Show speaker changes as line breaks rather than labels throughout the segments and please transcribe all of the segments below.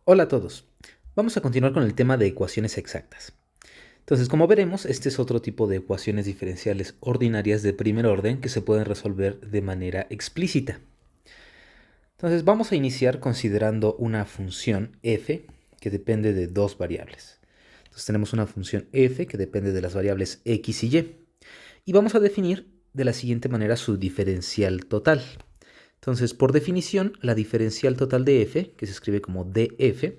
Hola a todos. Vamos a continuar con el tema de ecuaciones exactas. Entonces, como veremos, este es otro tipo de ecuaciones diferenciales ordinarias de primer orden que se pueden resolver de manera explícita. Entonces, vamos a iniciar considerando una función f que depende de dos variables. Entonces, tenemos una función f que depende de las variables x y y. Y vamos a definir de la siguiente manera su diferencial total. Entonces, por definición, la diferencial total de f, que se escribe como df,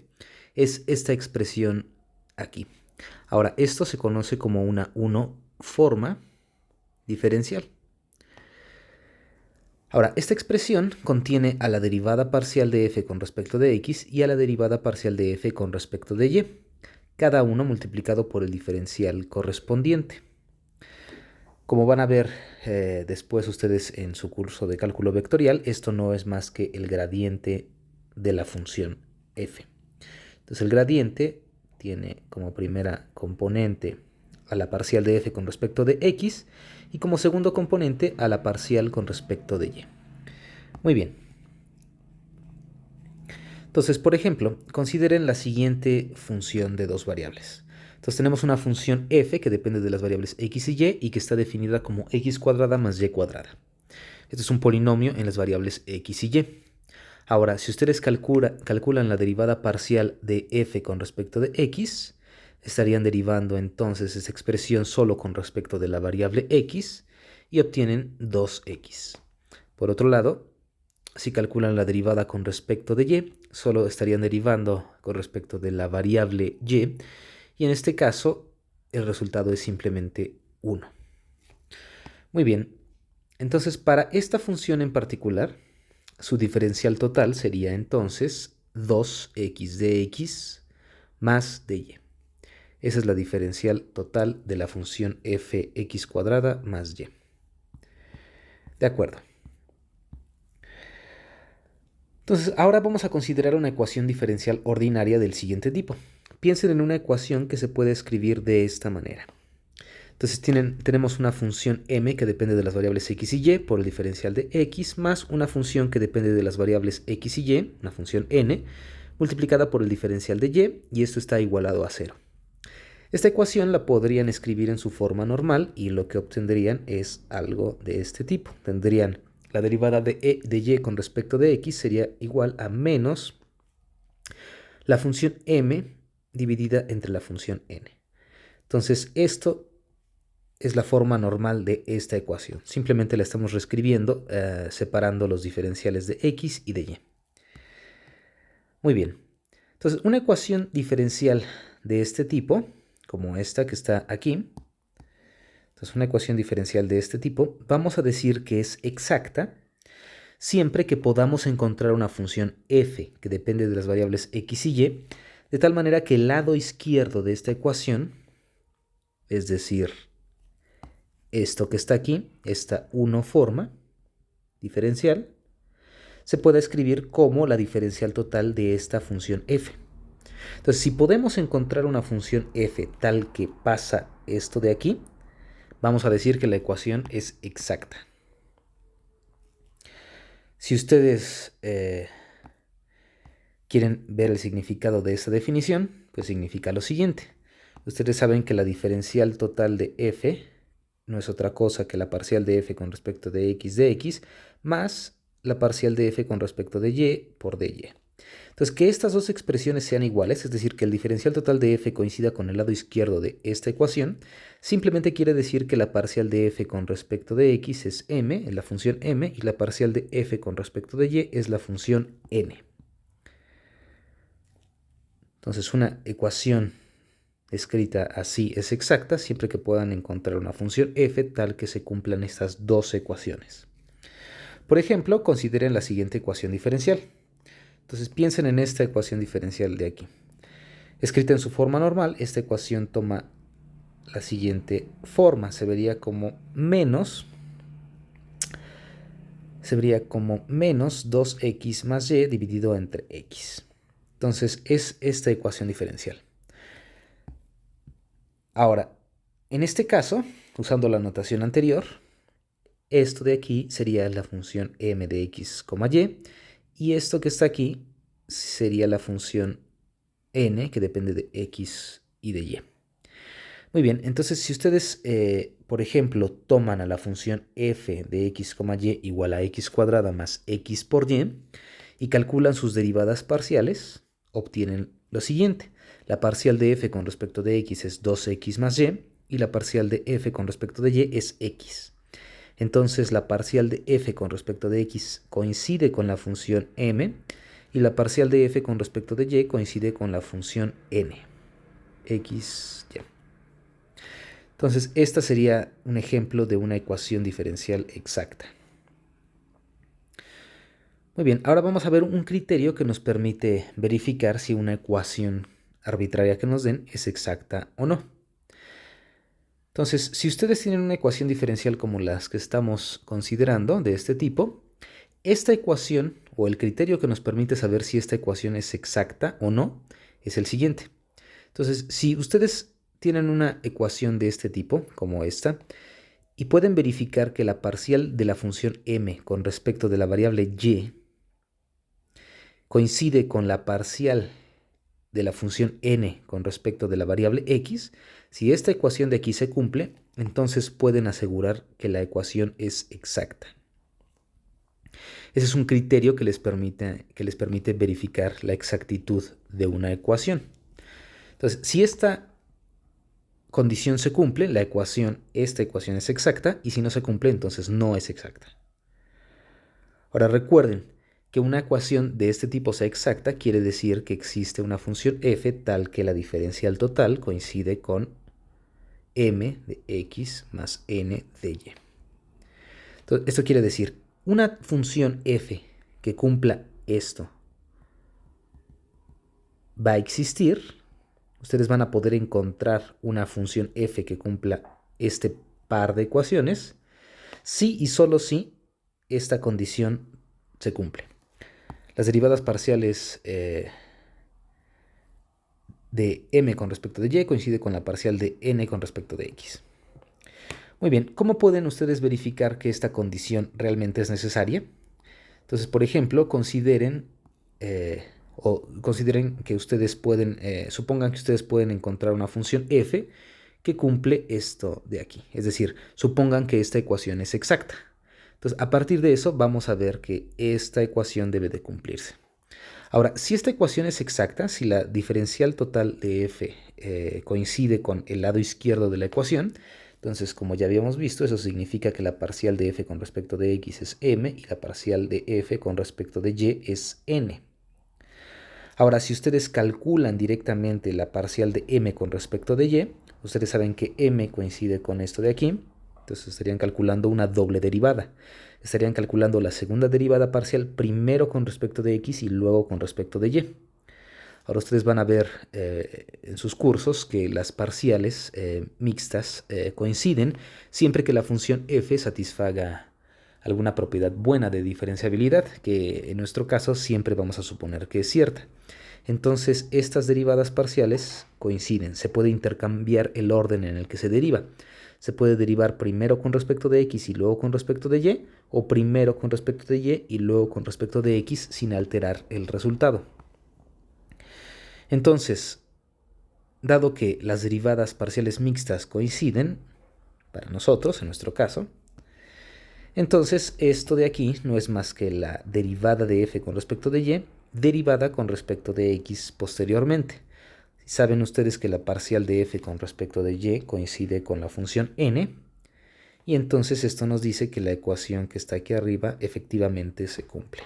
es esta expresión aquí. Ahora, esto se conoce como una forma diferencial. Ahora, esta expresión contiene a la derivada parcial de f con respecto de x y a la derivada parcial de f con respecto de y, cada uno multiplicado por el diferencial correspondiente. Como van a ver después ustedes en su curso de cálculo vectorial, esto no es más que el gradiente de la función f. Entonces el gradiente tiene como primera componente a la parcial de f con respecto de x y como segundo componente a la parcial con respecto de y. Muy bien. Entonces, por ejemplo, consideren la siguiente función de dos variables. Entonces tenemos una función f que depende de las variables x y que está definida como x cuadrada más y cuadrada. Este es un polinomio en las variables x y y. Ahora, si ustedes calculan la derivada parcial de f con respecto de x, estarían derivando entonces esa expresión solo con respecto de la variable x y obtienen 2x. Por otro lado, si calculan la derivada con respecto de y, solo estarían derivando con respecto de la variable y en este caso el resultado es simplemente 1. Muy bien, entonces para esta función en particular, su diferencial total sería entonces 2x de x más de y. Esa es la diferencial total de la función fx cuadrada más y. De acuerdo. Entonces, ahora vamos a considerar una ecuación diferencial ordinaria del siguiente tipo. Piensen en una ecuación que se puede escribir de esta manera. Entonces tenemos una función m que depende de las variables x y y por el diferencial de x, más una función que depende de las variables x y y, una función n, multiplicada por el diferencial de y esto está igualado a 0. Esta ecuación la podrían escribir en su forma normal y lo que obtendrían es algo de este tipo. Tendrían la derivada de y con respecto de x sería igual a menos la función m dividida entre la función n. Entonces esto es la forma normal de esta ecuación. Simplemente la estamos reescribiendo separando los diferenciales de x y de y. Muy bien. Entonces una ecuación diferencial de este tipo, como esta que está aquí, entonces una ecuación diferencial de este tipo, vamos a decir que es exacta siempre que podamos encontrar una función f que depende de las variables x y y, de tal manera que el lado izquierdo de esta ecuación, es decir, esto que está aquí, esta forma diferencial, se pueda escribir como la diferencial total de esta función f. Entonces, si podemos encontrar una función f tal que pasa esto de aquí, vamos a decir que la ecuación es exacta. Si ustedes quieren ver el significado de esta definición, pues significa lo siguiente. Ustedes saben que la diferencial total de f no es otra cosa que la parcial de f con respecto de x más la parcial de f con respecto de y por dy. Entonces, que estas dos expresiones sean iguales, es decir, que el diferencial total de f coincida con el lado izquierdo de esta ecuación, simplemente quiere decir que la parcial de f con respecto de x es m, es la función m, y la parcial de f con respecto de y es la función n. Entonces, una ecuación escrita así es exacta siempre que puedan encontrar una función f tal que se cumplan estas dos ecuaciones. Por ejemplo, consideren la siguiente ecuación diferencial. Entonces piensen en esta ecuación diferencial de aquí. Escrita en su forma normal, esta ecuación toma la siguiente forma. Se vería como menos 2x más y dividido entre x. Entonces es esta ecuación diferencial. Ahora, en este caso, usando la notación anterior, esto de aquí sería la función m de x, y esto que está aquí sería la función n, que depende de x y de y. Muy bien, entonces si ustedes, por ejemplo, toman a la función f de x, y igual a x cuadrada más x por y calculan sus derivadas parciales, obtienen lo siguiente. La parcial de f con respecto de x es 2x más y la parcial de f con respecto de y es x. Entonces la parcial de f con respecto de x coincide con la función m y la parcial de f con respecto de y coincide con la función n, x, y. Entonces, esta sería un ejemplo de una ecuación diferencial exacta. Muy bien, ahora vamos a ver un criterio que nos permite verificar si una ecuación arbitraria que nos den es exacta o no. Entonces, si ustedes tienen una ecuación diferencial como las que estamos considerando de este tipo, esta ecuación o el criterio que nos permite saber si esta ecuación es exacta o no es el siguiente. Entonces, si ustedes tienen una ecuación de este tipo, como esta, y pueden verificar que la parcial de la función m con respecto de la variable y coincide con la parcial de la función n con respecto de la variable x, si esta ecuación de aquí se cumple, entonces pueden asegurar que la ecuación es exacta. Ese es un criterio que les permite verificar la exactitud de una ecuación. Entonces, si esta condición se cumple, esta ecuación es exacta, y si no se cumple, entonces no es exacta. Ahora recuerden que una ecuación de este tipo sea exacta quiere decir que existe una función f tal que la diferencial total coincide con m de x más n de y. Entonces, esto quiere decir, una función f que cumpla esto va a existir. Ustedes van a poder encontrar una función f que cumpla este par de ecuaciones si y solo si esta condición se cumple. Las derivadas parciales de m con respecto de y coincide con la parcial de n con respecto de x. Muy bien, ¿cómo pueden ustedes verificar que esta condición realmente es necesaria? Entonces, por ejemplo, consideren que ustedes pueden, supongan que ustedes pueden encontrar una función f que cumple esto de aquí. Es decir, supongan que esta ecuación es exacta. Entonces, a partir de eso, vamos a ver que esta ecuación debe de cumplirse. Ahora, si esta ecuación es exacta, si la diferencial total de f coincide con el lado izquierdo de la ecuación, entonces, como ya habíamos visto, eso significa que la parcial de f con respecto de x es m y la parcial de f con respecto de y es n. Ahora, si ustedes calculan directamente la parcial de m con respecto de y, ustedes saben que m coincide con esto de aquí, entonces estarían calculando una doble derivada. Estarían calculando la segunda derivada parcial primero con respecto de x y luego con respecto de y. Ahora ustedes van a ver en sus cursos que las parciales mixtas coinciden siempre que la función f satisfaga alguna propiedad buena de diferenciabilidad, que en nuestro caso siempre vamos a suponer que es cierta. Entonces estas derivadas parciales coinciden, se puede intercambiar el orden en el que se deriva. Se puede derivar primero con respecto de x y luego con respecto de y, o primero con respecto de y luego con respecto de x sin alterar el resultado. Entonces, dado que las derivadas parciales mixtas coinciden, para nosotros, en nuestro caso, entonces esto de aquí no es más que la derivada de f con respecto de y, derivada con respecto de x posteriormente. Saben ustedes que la parcial de f con respecto de y coincide con la función n, y entonces esto nos dice que la ecuación que está aquí arriba efectivamente se cumple.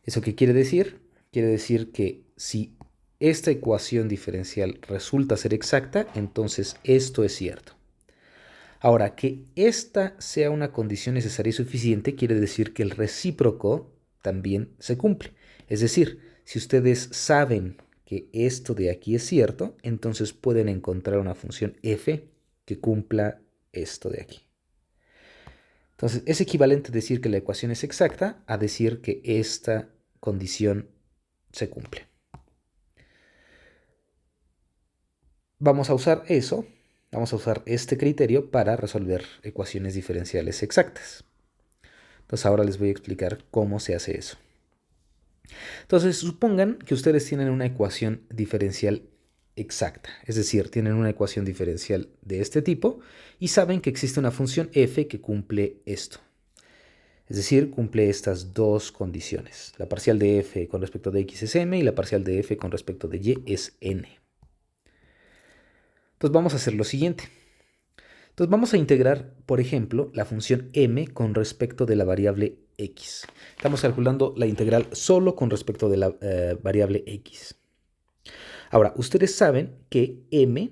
¿Eso qué quiere decir? Quiere decir que si esta ecuación diferencial resulta ser exacta, entonces esto es cierto. Ahora, que esta sea una condición necesaria y suficiente quiere decir que el recíproco también se cumple. Es decir, si ustedes saben que esto de aquí es cierto, entonces pueden encontrar una función f que cumpla esto de aquí. Entonces, es equivalente decir que la ecuación es exacta a decir que esta condición se cumple. Vamos a usar este criterio para resolver ecuaciones diferenciales exactas. Entonces ahora les voy a explicar cómo se hace eso. Entonces, supongan que ustedes tienen una ecuación diferencial exacta, es decir, tienen una ecuación diferencial de este tipo y saben que existe una función f que cumple esto. Es decir, cumple estas dos condiciones. La parcial de f con respecto de x es m y la parcial de f con respecto de y es n. Entonces vamos a hacer lo siguiente. Entonces vamos a integrar, por ejemplo, la función m con respecto de la variable x. Estamos calculando la integral solo con respecto de la variable x. Ahora, ustedes saben que m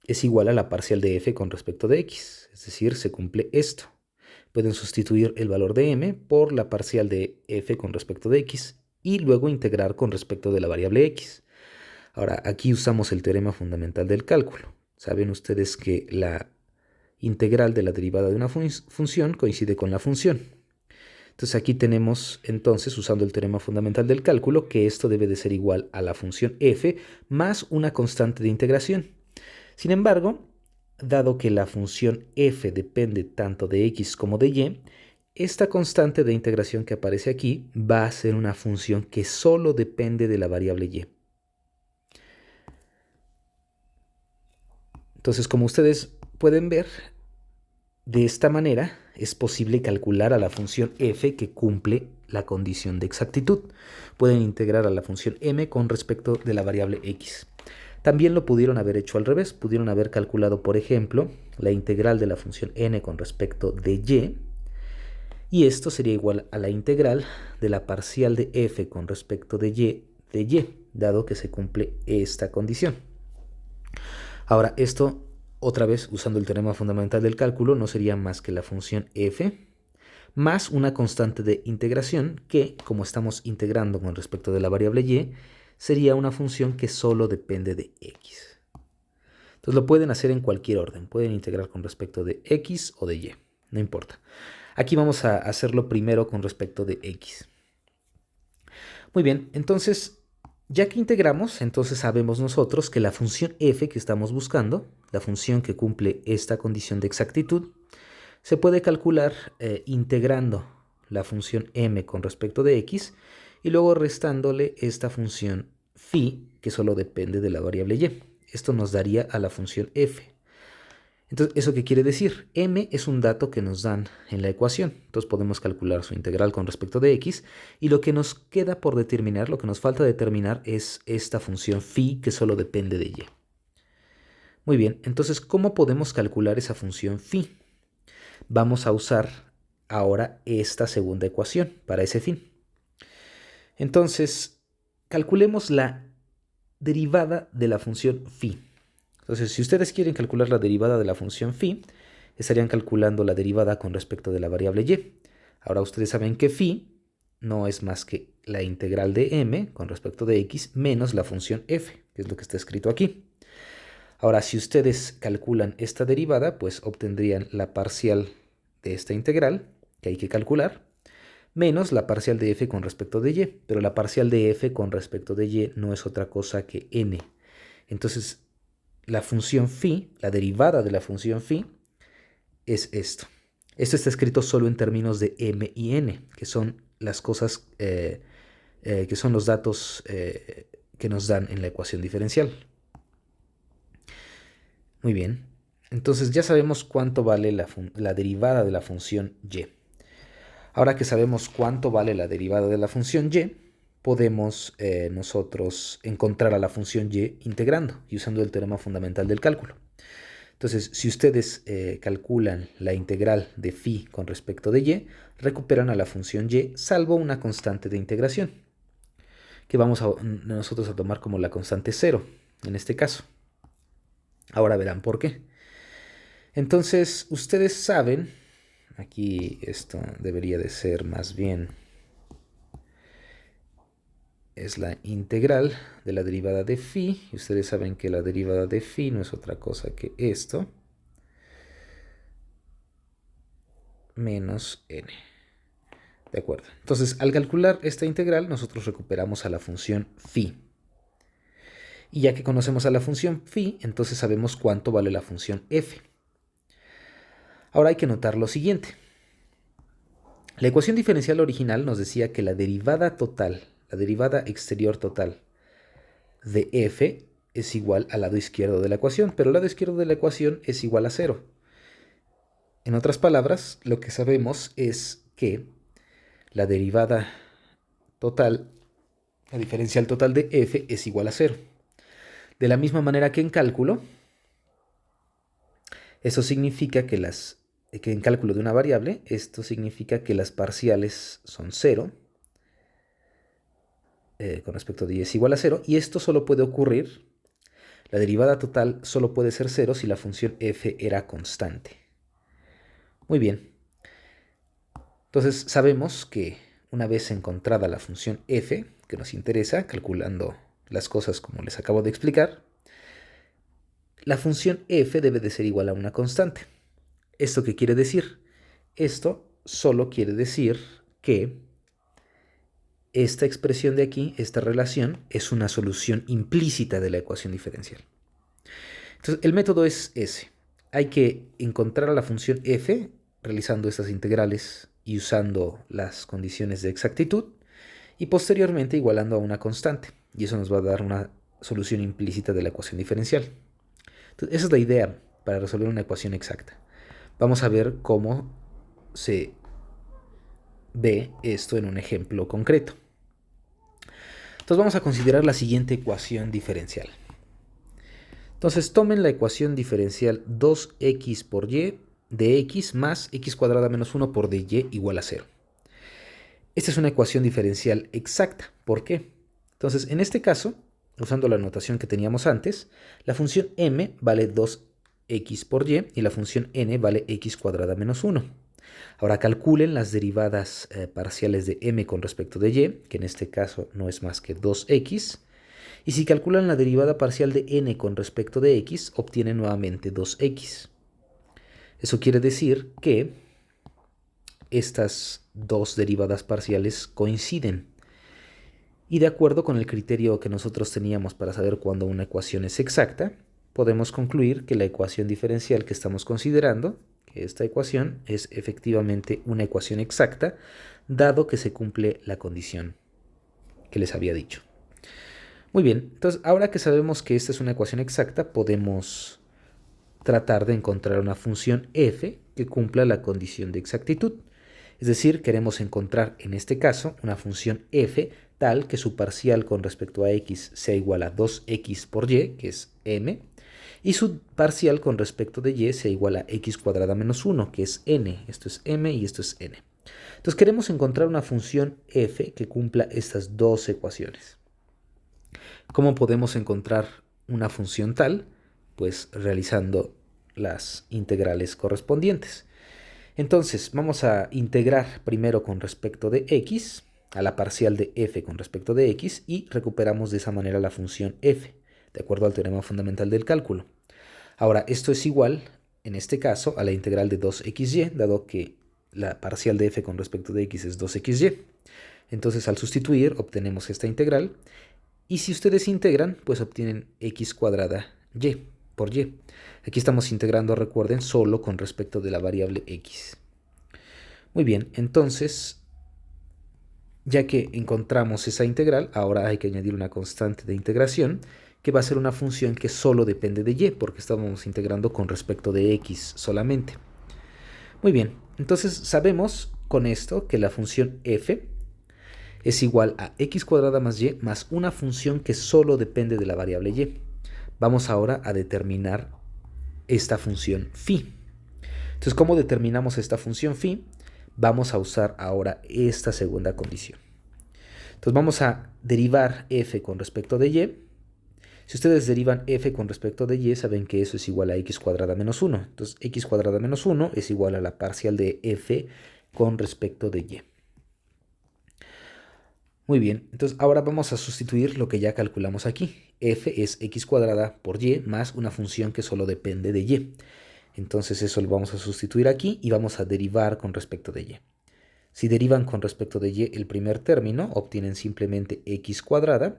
es igual a la parcial de f con respecto de x. Es decir, se cumple esto. Pueden sustituir el valor de m por la parcial de f con respecto de x y luego integrar con respecto de la variable x. Ahora, aquí usamos el teorema fundamental del cálculo. Saben ustedes que la integral de la derivada de una función coincide con la función. Entonces aquí tenemos, entonces, usando el teorema fundamental del cálculo, que esto debe de ser igual a la función f más una constante de integración. Sin embargo, dado que la función f depende tanto de x como de y, esta constante de integración que aparece aquí va a ser una función que solo depende de la variable y. Entonces, como ustedes pueden ver, de esta manera es posible calcular a la función f que cumple la condición de exactitud. Pueden integrar a la función m con respecto de la variable x. También lo pudieron haber hecho al revés. Pudieron haber calculado, por ejemplo, la integral de la función n con respecto de y. Y esto sería igual a la integral de la parcial de f con respecto de y, dado que se cumple esta condición. Ahora, esto, otra vez usando el teorema fundamental del cálculo, no sería más que la función f más una constante de integración que, como estamos integrando con respecto de la variable y, sería una función que solo depende de x. Entonces lo pueden hacer en cualquier orden. Pueden integrar con respecto de x o de y. No importa. Aquí vamos a hacerlo primero con respecto de x. Muy bien, entonces, ya que integramos, entonces sabemos nosotros que la función f que estamos buscando, la función que cumple esta condición de exactitud, se puede calcular integrando la función m con respecto de x y luego restándole esta función phi que solo depende de la variable y. Esto nos daría a la función f. Entonces, ¿eso qué quiere decir? M es un dato que nos dan en la ecuación. Entonces podemos calcular su integral con respecto de x y lo que nos queda por determinar, lo que nos falta determinar es esta función phi que solo depende de y. Muy bien, entonces, ¿cómo podemos calcular esa función phi? Vamos a usar ahora esta segunda ecuación para ese fin. Entonces, calculemos la derivada de la función phi. Entonces, si ustedes quieren calcular la derivada de la función phi, estarían calculando la derivada con respecto de la variable y. Ahora ustedes saben que phi no es más que la integral de m con respecto de x menos la función f, que es lo que está escrito aquí. Ahora, si ustedes calculan esta derivada, pues obtendrían la parcial de esta integral, que hay que calcular, menos la parcial de f con respecto de y. Pero la parcial de f con respecto de y no es otra cosa que n. Entonces, la función phi, la derivada de la función phi, es esto. Esto está escrito solo en términos de m y n, que son las cosas, que son los datos que nos dan en la ecuación diferencial. Muy bien. Entonces ya sabemos cuánto vale la derivada de la función y. Ahora que sabemos cuánto vale la derivada de la función y, podemos nosotros encontrar a la función y integrando y usando el teorema fundamental del cálculo. Entonces, si ustedes calculan la integral de phi con respecto de y, recuperan a la función y salvo una constante de integración, que vamos nosotros a tomar como la constante 0, en este caso. Ahora verán por qué. Entonces, ustedes saben, aquí esto debería de ser más bien, es la integral de la derivada de phi, y ustedes saben que la derivada de phi no es otra cosa que esto, menos n. De acuerdo. Entonces, al calcular esta integral, nosotros recuperamos a la función phi. Y ya que conocemos a la función phi, entonces sabemos cuánto vale la función f. Ahora hay que notar lo siguiente. La ecuación diferencial original nos decía que la derivada total, la derivada exterior total de f es igual al lado izquierdo de la ecuación, pero el lado izquierdo de la ecuación es igual a 0. En otras palabras, lo que sabemos es que la derivada total, la diferencial total de f es igual a 0. De la misma manera que en cálculo, eso significa que en cálculo de una variable, esto significa que las parciales son 0, con respecto de y es igual a 0, y esto solo puede ocurrir, la derivada total solo puede ser 0 si la función f era constante. Muy bien. Entonces sabemos que una vez encontrada la función f, que nos interesa, calculando las cosas como les acabo de explicar, la función f debe de ser igual a una constante. ¿Esto qué quiere decir? Esto solo quiere decir que esta expresión de aquí, esta relación, es una solución implícita de la ecuación diferencial. Entonces, el método es ese. Hay que encontrar a la función f realizando estas integrales y usando las condiciones de exactitud y posteriormente igualando a una constante. Y eso nos va a dar una solución implícita de la ecuación diferencial. Entonces, esa es la idea para resolver una ecuación exacta. Vamos a ver cómo se ve esto en un ejemplo concreto. Entonces vamos a considerar la siguiente ecuación diferencial. Entonces tomen la ecuación diferencial 2x por y de x más x cuadrada menos 1 por dy igual a 0. Esta es una ecuación diferencial exacta. ¿Por qué? Entonces en este caso, usando la notación que teníamos antes, la función m vale 2x por y la función n vale x cuadrada menos 1. Ahora calculen las derivadas parciales de m con respecto de y, que en este caso no es más que 2x. Y si calculan la derivada parcial de n con respecto de x, obtienen nuevamente 2x. Eso quiere decir que estas dos derivadas parciales coinciden. Y de acuerdo con el criterio que nosotros teníamos para saber cuándo una ecuación es exacta, podemos concluir que la ecuación diferencial que estamos considerando, que esta ecuación es efectivamente una ecuación exacta, dado que se cumple la condición que les había dicho. Muy bien, entonces ahora que sabemos que esta es una ecuación exacta, podemos tratar de encontrar una función f que cumpla la condición de exactitud. Es decir, queremos encontrar en este caso una función f tal que su parcial con respecto a x sea igual a 2x por y, que es m, y su parcial con respecto de y sea igual a x cuadrada menos 1, que es n. Esto es m y esto es n. Entonces queremos encontrar una función f que cumpla estas dos ecuaciones. ¿Cómo podemos encontrar una función tal? Pues realizando las integrales correspondientes. Entonces vamos a integrar primero con respecto de x a la parcial de f con respecto de x y recuperamos de esa manera la función f, de acuerdo al teorema fundamental del cálculo. Ahora, esto es igual, en este caso, a la integral de 2xy, dado que la parcial de f con respecto de x es 2xy. Entonces, al sustituir, obtenemos esta integral. Y si ustedes integran, pues obtienen x cuadrada y por y. Aquí estamos integrando, recuerden, solo con respecto de la variable x. Muy bien, entonces, ya que encontramos esa integral, ahora hay que añadir una constante de integración, que va a ser una función que solo depende de y, porque estábamos integrando con respecto de x solamente. Muy bien, entonces sabemos con esto que la función f es igual a x cuadrada más y más una función que solo depende de la variable y. Vamos ahora a determinar esta función phi. Entonces, ¿cómo determinamos esta función phi? Vamos a usar ahora esta segunda condición. Entonces, vamos a derivar f con respecto de y. Si ustedes derivan f con respecto de y, saben que eso es igual a x cuadrada menos 1. Entonces, x cuadrada menos 1 es igual a la parcial de f con respecto de y. Muy bien, entonces ahora vamos a sustituir lo que ya calculamos aquí. F es x cuadrada por y más una función que solo depende de y. Entonces eso lo vamos a sustituir aquí y vamos a derivar con respecto de y. Si derivan con respecto de y el primer término, obtienen simplemente x cuadrada.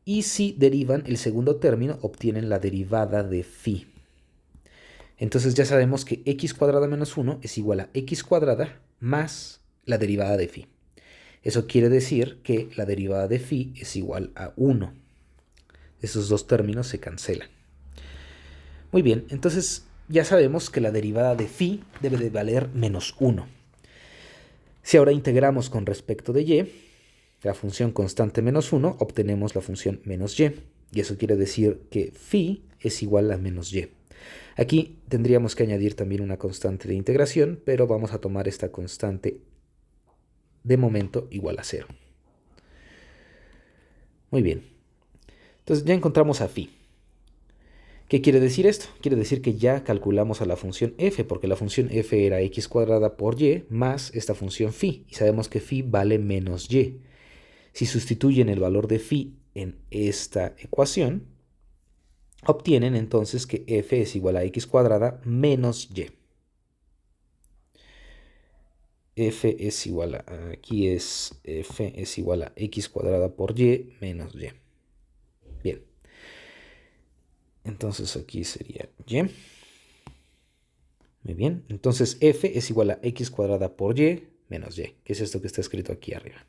Y si derivan el segundo término, obtienen la derivada de phi. Entonces ya sabemos que x cuadrada menos 1 es igual a x cuadrada más la derivada de phi. Eso quiere decir que la derivada de phi es igual a 1. Esos dos términos se cancelan. Muy bien, entonces ya sabemos que la derivada de phi debe de valer menos 1. Si ahora integramos con respecto de y, la función constante menos 1, obtenemos la función menos y. Y eso quiere decir que phi es igual a menos y. Aquí tendríamos que añadir también una constante de integración, pero vamos a tomar esta constante de momento igual a 0. Muy bien. Entonces ya encontramos a phi. ¿Qué quiere decir esto? Quiere decir que ya calculamos a la función f, porque la función f era x cuadrada por y más esta función phi, y sabemos que phi vale menos y. Si sustituyen el valor de phi en esta ecuación, obtienen entonces que f es igual a x cuadrada menos y. F es igual a, aquí es f es igual a x cuadrada por y menos y. Bien. Entonces aquí sería y. Muy bien. Entonces f es igual a x cuadrada por y menos y, que es esto que está escrito aquí arriba.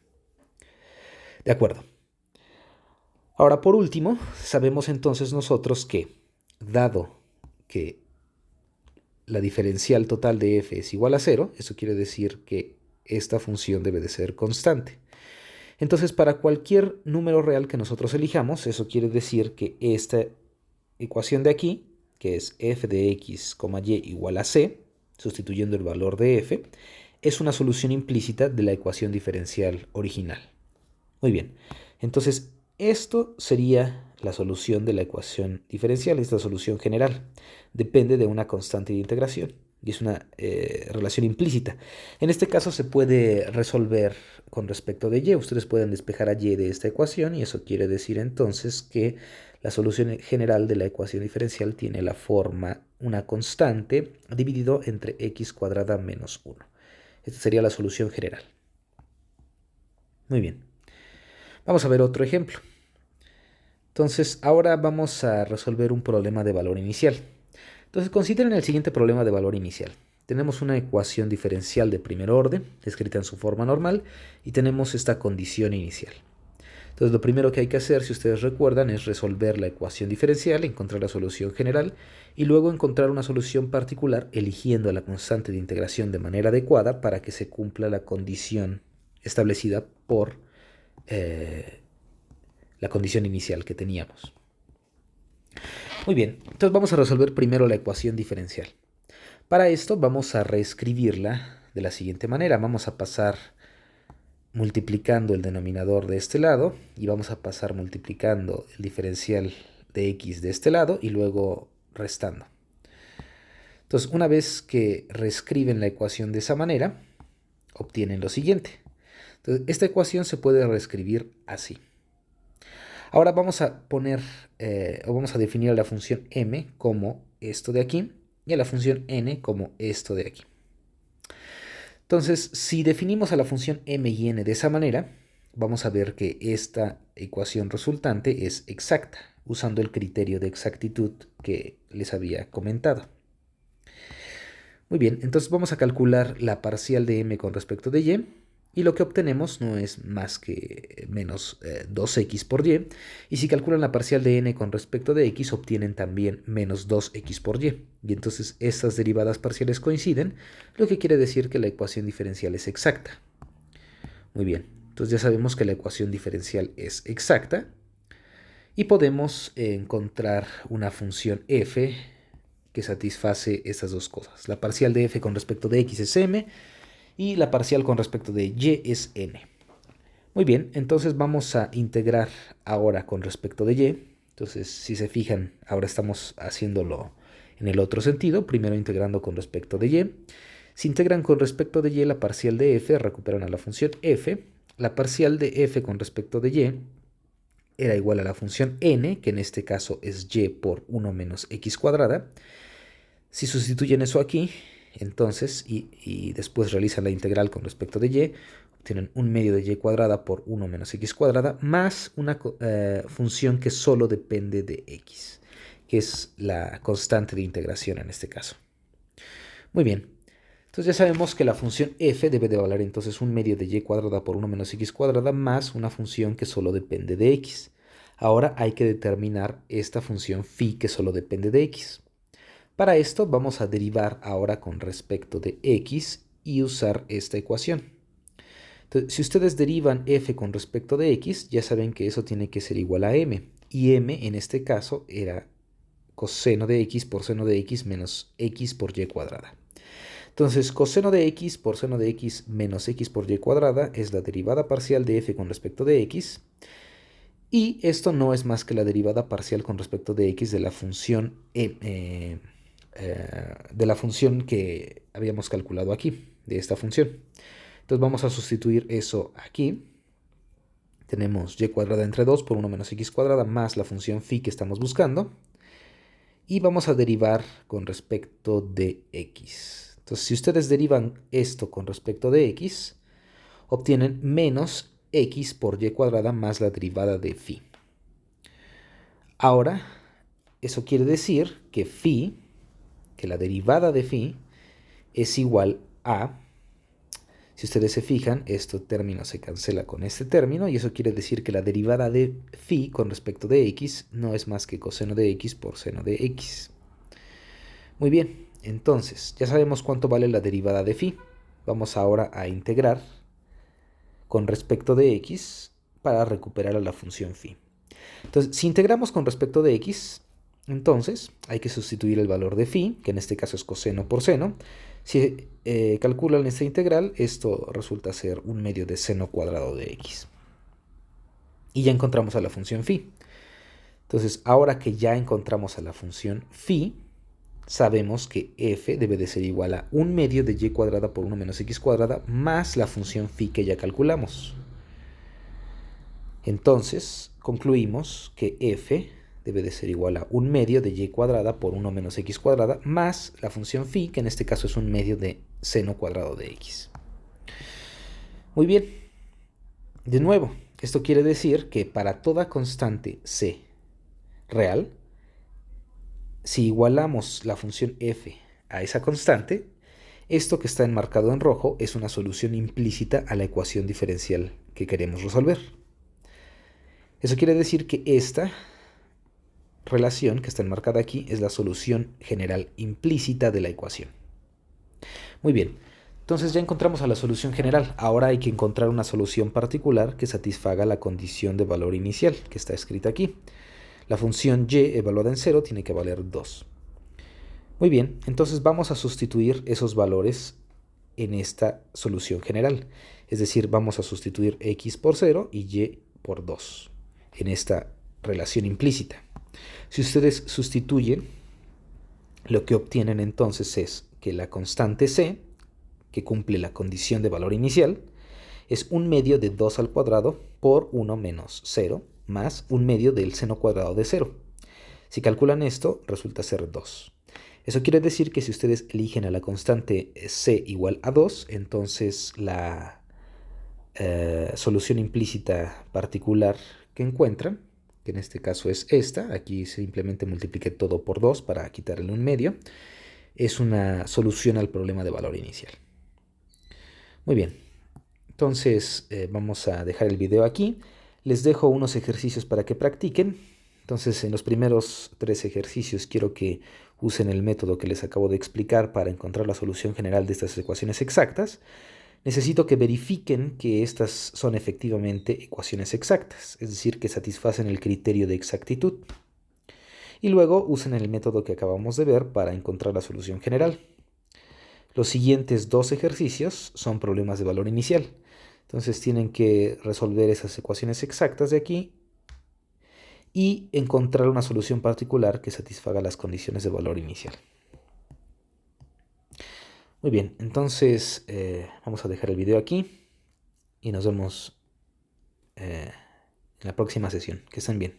De acuerdo. Ahora, por último, sabemos entonces nosotros que, dado que la diferencial total de f es igual a 0, eso quiere decir que esta función debe de ser constante. Entonces, para cualquier número real que nosotros elijamos, eso quiere decir que esta ecuación de aquí, que es f de x, y igual a c, sustituyendo el valor de f, es una solución implícita de la ecuación diferencial original. Muy bien, entonces esto sería la solución de la ecuación diferencial, esta solución general. Depende de una constante de integración y es una relación implícita. En este caso se puede resolver con respecto de y. Ustedes pueden despejar a y de esta ecuación y eso quiere decir entonces que la solución general de la ecuación diferencial tiene la forma una constante dividido entre x cuadrada menos 1. Esta sería la solución general. Muy bien. Vamos a ver otro ejemplo. Entonces, ahora vamos a resolver un problema de valor inicial. Entonces, consideren el siguiente problema de valor inicial. Tenemos una ecuación diferencial de primer orden, escrita en su forma normal, y tenemos esta condición inicial. Entonces, lo primero que hay que hacer, si ustedes recuerdan, es resolver la ecuación diferencial, encontrar la solución general, y luego encontrar una solución particular eligiendo la constante de integración de manera adecuada para que se cumpla la condición establecida por la condición inicial que teníamos. Muy bien, entonces vamos a resolver primero la ecuación diferencial. Para esto vamos a reescribirla de la siguiente manera. Vamos a pasar multiplicando el denominador de este lado y vamos a pasar multiplicando el diferencial de x de este lado y luego restando. Entonces, una vez que reescriben la ecuación de esa manera, obtienen lo siguiente. Entonces, esta ecuación se puede reescribir así. Ahora vamos a poner, o vamos a definir a la función m como esto de aquí y a la función n como esto de aquí. Entonces, si definimos a la función m y n de esa manera, vamos a ver que esta ecuación resultante es exacta, usando el criterio de exactitud que les había comentado. Muy bien, entonces vamos a calcular la parcial de m con respecto de y lo que obtenemos no es más que menos 2x por y. Y si calculan la parcial de n con respecto de x, obtienen también menos 2x por y. Y entonces estas derivadas parciales coinciden, lo que quiere decir que la ecuación diferencial es exacta. Muy bien, entonces ya sabemos que la ecuación diferencial es exacta. Y podemos encontrar una función f que satisface estas dos cosas. La parcial de f con respecto de x es m y la parcial con respecto de y es n. Muy bien, entonces vamos a integrar ahora con respecto de y. Entonces, si se fijan, ahora estamos haciéndolo en el otro sentido, primero integrando con respecto de y. Si integran con respecto de y la parcial de f, recuperan a la función f. La parcial de f con respecto de y era igual a la función n, que en este caso es y por 1 menos x cuadrada. Si sustituyen eso aquí, entonces, y después realizan la integral con respecto de y, obtienen 1 medio de y cuadrada por 1 menos x cuadrada, más una función que solo depende de x, que es la constante de integración en este caso. Muy bien, Entonces ya sabemos que la función f debe de valer entonces un medio de y cuadrada por 1 menos x cuadrada más una función que solo depende de x. Ahora hay que determinar esta función phi que solo depende de x. Para esto vamos a derivar ahora con respecto de x y usar esta ecuación. Entonces, si ustedes derivan f con respecto de x, ya saben que eso tiene que ser igual a m. Y m en este caso era coseno de x por seno de x menos x por y cuadrada. Entonces, coseno de x por seno de x menos x por y cuadrada es la derivada parcial de f con respecto de x. Y esto no es más que la derivada parcial con respecto de x de la función que habíamos calculado aquí, de esta función. Entonces vamos a sustituir eso aquí. Tenemos y cuadrada entre 2 por 1 menos x cuadrada más la función phi que estamos buscando. Y vamos a derivar con respecto de x. Entonces si ustedes derivan esto con respecto de x, obtienen menos x por y cuadrada más la derivada de phi. Ahora, eso quiere decir que phi, que la derivada de phi, es igual a, si ustedes se fijan, este término se cancela con este término, y eso quiere decir que la derivada de phi con respecto de x no es más que coseno de x por seno de x. Muy bien, entonces, ya sabemos cuánto vale la derivada de phi. Vamos ahora a integrar con respecto de x para recuperar a la función phi. Entonces, si integramos con respecto de x, entonces hay que sustituir el valor de phi, que en este caso es coseno por seno. Si calculan esta integral, esto resulta ser un medio de seno cuadrado de x. Y ya encontramos a la función phi. Entonces, ahora que ya encontramos a la función phi, sabemos que f debe de ser igual a un medio de y cuadrada por 1 menos x cuadrada más la función phi que ya calculamos. Entonces, concluimos que f debe de ser igual a un medio de y cuadrada por 1 menos x cuadrada más la función phi, que en este caso es un medio de seno cuadrado de x. Muy bien. De nuevo, esto quiere decir que para toda constante c real, si igualamos la función f a esa constante, esto que está enmarcado en rojo es una solución implícita a la ecuación diferencial que queremos resolver. Eso quiere decir que esta relación que está enmarcada aquí es la solución general implícita de la ecuación. Muy bien, entonces ya encontramos a la solución general. Ahora hay que encontrar una solución particular que satisfaga la condición de valor inicial que está escrita aquí. La función y evaluada en 0 tiene que valer 2. Muy bien, entonces vamos a sustituir esos valores en esta solución general. Es decir, vamos a sustituir x por 0 y y por 2 en esta relación implícita. Si ustedes sustituyen, lo que obtienen entonces es que la constante c, que cumple la condición de valor inicial, es un medio de 2 al cuadrado por 1 menos 0 más un medio del seno cuadrado de 0. Si calculan esto, resulta ser 2. Eso quiere decir que si ustedes eligen a la constante c igual a 2, entonces la solución implícita particular que encuentran, que en este caso es esta, aquí simplemente multipliqué todo por 2 para quitarle un medio, es una solución al problema de valor inicial. Muy bien, entonces vamos a dejar el video aquí. Les dejo unos ejercicios para que practiquen. Entonces, en los primeros 3 ejercicios quiero que usen el método que les acabo de explicar para encontrar la solución general de estas ecuaciones exactas. Necesito que verifiquen que estas son efectivamente ecuaciones exactas, es decir, que satisfacen el criterio de exactitud. Y luego usen el método que acabamos de ver para encontrar la solución general. Los siguientes 2 ejercicios son problemas de valor inicial. Entonces tienen que resolver esas ecuaciones exactas de aquí y encontrar una solución particular que satisfaga las condiciones de valor inicial. Muy bien, entonces vamos a dejar el video aquí y nos vemos en la próxima sesión. Que estén bien.